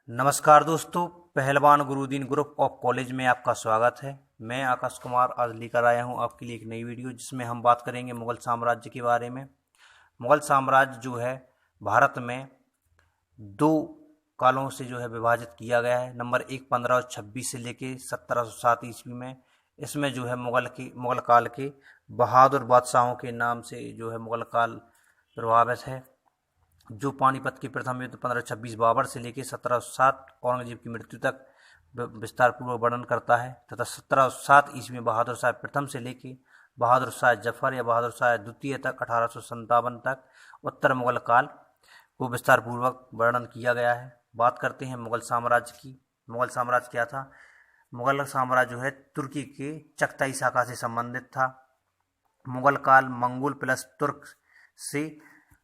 नमस्कार दोस्तों, पहलवान गुरुदीन ग्रुप ऑफ कॉलेज में आपका स्वागत है। मैं आकाश कुमार आज लेकर आया हूं आपके लिए एक नई वीडियो, जिसमें हम बात करेंगे मुग़ल साम्राज्य के बारे में। मुग़ल साम्राज्य जो है भारत में दो कालों से जो है विभाजित किया गया है। नंबर 1 1526 से लेके 1707 ईस्वी में। इसमें जो है मुग़ल काल के बहादुर बादशाहों के नाम से जो है मुग़ल काल प्रभावित है। जो पानीपत के प्रथम युद्ध 1526 बाबर से लेकर 1707 औरंगजेब की मृत्यु तक विस्तार पूर्वक वर्णन करता है, तथा 1707 ईस्वी में बहादुर शाह प्रथम से लेकर बहादुर शाह जफर या बहादुर शाह द्वितीय तक 1857 तक उत्तर मुग़ल काल को विस्तार पूर्वक वर्णन किया गया है। बात करते हैं मुग़ल साम्राज्य की। मुग़ल साम्राज्य क्या था? मुग़ल साम्राज्य जो है तुर्की के चगताई शाखा से संबंधित था। मुग़ल काल मंगोल प्लस तुर्क से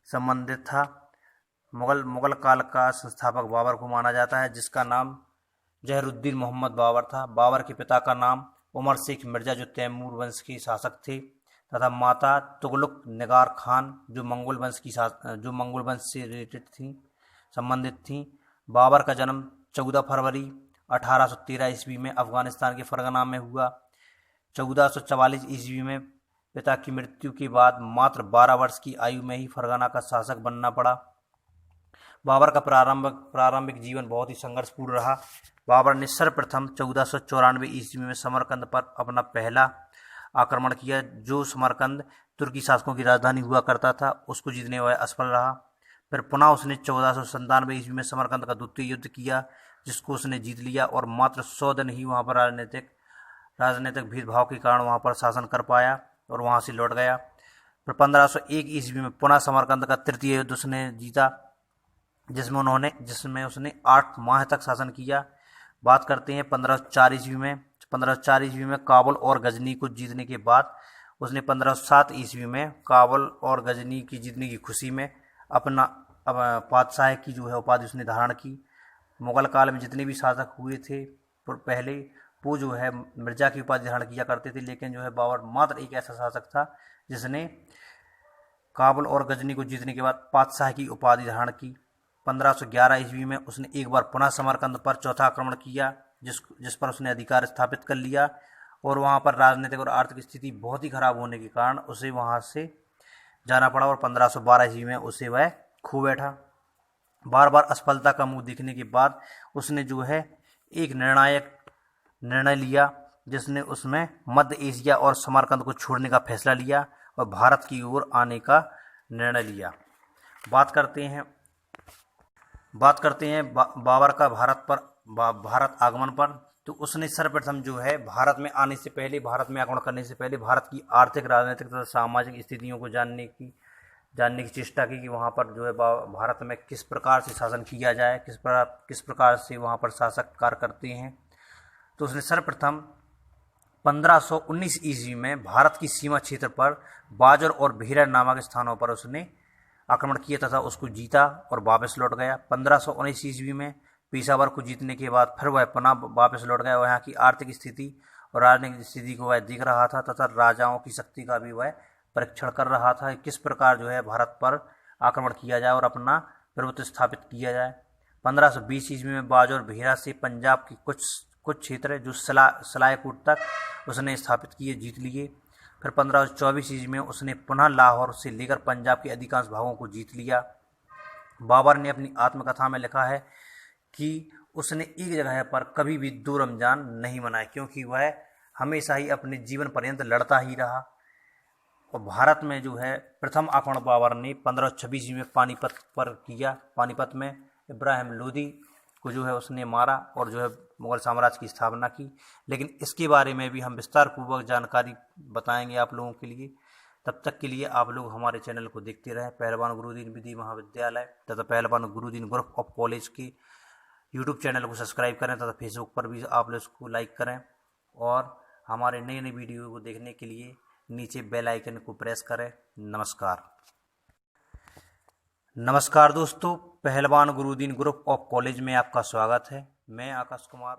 संबंधित था। मुग़ल काल का संस्थापक बाबर को माना जाता है, जिसका नाम जहरुद्दीन मोहम्मद बाबर था। बाबर के पिता का नाम उमर शेख मिर्जा, जो तैमूर वंश के शासक थे, तथा माता तुगलक निगार खान, जो मंगोल वंश से रिलेटेड थी, संबंधित थी। बाबर का जन्म 14 फरवरी 1813 ईस्वी में अफगानिस्तान के फरगना में हुआ। 1444 ईस्वी में पिता की मृत्यु के बाद मात्र 12 वर्ष की आयु में ही फरगना का शासक बनना पड़ा। बाबर का प्रारंभिक जीवन बहुत ही संघर्षपूर्ण रहा। बाबर ने सर्वप्रथम 1494 ईस्वी में समरकंद पर अपना पहला आक्रमण किया। जो समरकंद तुर्की शासकों की राजधानी हुआ करता था, उसको जीतने में असफल रहा। फिर पुनः उसने 1497 ईस्वी में समरकंद का द्वितीय युद्ध किया, जिसको उसने जीत लिया और मात्र 100 दिन ही वहाँ पर राजनीतिक भेदभाव के कारण वहाँ पर शासन कर पाया और वहाँ से लौट गया। फिर 1501 ईस्वी में पुनः समरकंद का तृतीय युद्ध उसने जीता, जिसमें उसने 8 माह तक शासन किया। बात करते हैं 1504 ईस्वी में। 1504 ईस्वी में काबुल और गजनी को जीतने के बाद उसने 1507 ईस्वी में काबुल और गजनी की जीतने की खुशी में अपना बादशाह की जो है उपाधि उसने धारण की। मुग़ल काल में जितने भी शासक हुए थे पहले, वो जो है मिर्जा की उपाधि धारण किया करते थे, लेकिन जो है बाबर मात्र एक ऐसा शासक था जिसने काबुल और गजनी को जीतने के बाद बादशाह की उपाधि धारण की। 1511 ईस्वी में उसने एक बार पुनः समरकंद पर चौथा आक्रमण किया, जिस पर उसने अधिकार स्थापित कर लिया, और वहां पर राजनीतिक और आर्थिक स्थिति बहुत ही खराब होने के कारण उसे वहां से जाना पड़ा और 1512 ईस्वी में उसे वह खो बैठा। बार बार असफलता का मुंह देखने के बाद उसने जो है एक निर्णायक निर्णय लिया, जिसने उसमें मध्य एशिया और समरकंद को छोड़ने का फैसला लिया और भारत की ओर आने का निर्णय लिया। बात करते हैं बाबर का भारत आगमन पर। तो उसने सर्वप्रथम जो है भारत में आक्रमण करने से पहले भारत की आर्थिक, राजनीतिक तथा सामाजिक स्थितियों को जानने की चेष्टा की कि वहाँ पर जो है भारत में किस प्रकार से शासन किया जाए, किस प्रकार से वहाँ पर शासक कार्य करते हैं। तो उसने सर्वप्रथम 1519 ईस्वी में भारत की सीमा क्षेत्र पर बाजर और भेरर नामक स्थानों पर उसने आक्रमण किया तथा उसको जीता और वापस लौट गया। 1519 ईस्वी में पेशावर को जीतने के बाद फिर वह पुनः वापस लौट गया। वहाँ की आर्थिक स्थिति और राजनीतिक स्थिति को वह देख रहा था तथा राजाओं की शक्ति का भी वह परीक्षण कर रहा था, किस प्रकार जो है भारत पर आक्रमण किया जाए और अपना प्रभुत्व स्थापित किया जाए। 1520 ईस्वी में बाजर और भेरा से पंजाब की कुछ क्षेत्र जो सलायकोट तक उसने स्थापित किए, जीत लिए। फिर 1524 ईस्वी में उसने पुनः लाहौर से लेकर पंजाब के अधिकांश भागों को जीत लिया। बाबर ने अपनी आत्मकथा में लिखा है कि उसने एक जगह पर कभी भी 2 रमजान नहीं मनाए, क्योंकि वह हमेशा ही अपने जीवन पर्यंत लड़ता ही रहा। और भारत में जो है प्रथम आक्रमण बाबर ने 1526 ईस्वी में पानीपत पर किया। पानीपत में इब्राहिम लोदी को जो है उसने मारा और जो है मुग़ल साम्राज्य की स्थापना की। लेकिन इसके बारे में भी हम विस्तार पूर्वक जानकारी बताएंगे आप लोगों के लिए। तब तक के लिए आप लोग हमारे चैनल को देखते रहें। पहलवान गुरुदीन विधि महाविद्यालय तथा पहलवान गुरुदीन ग्रुप ऑफ कॉलेज की यूट्यूब चैनल को सब्सक्राइब करें तथा फेसबुक पर भी आप लोग इसको लाइक करें, और हमारे नए वीडियो को देखने के लिए नीचे बेल आइकन को प्रेस करें। नमस्कार दोस्तों, पहलवान गुरुदीन ग्रुप ऑफ कॉलेज में आपका स्वागत है। मैं आकाश कुमार।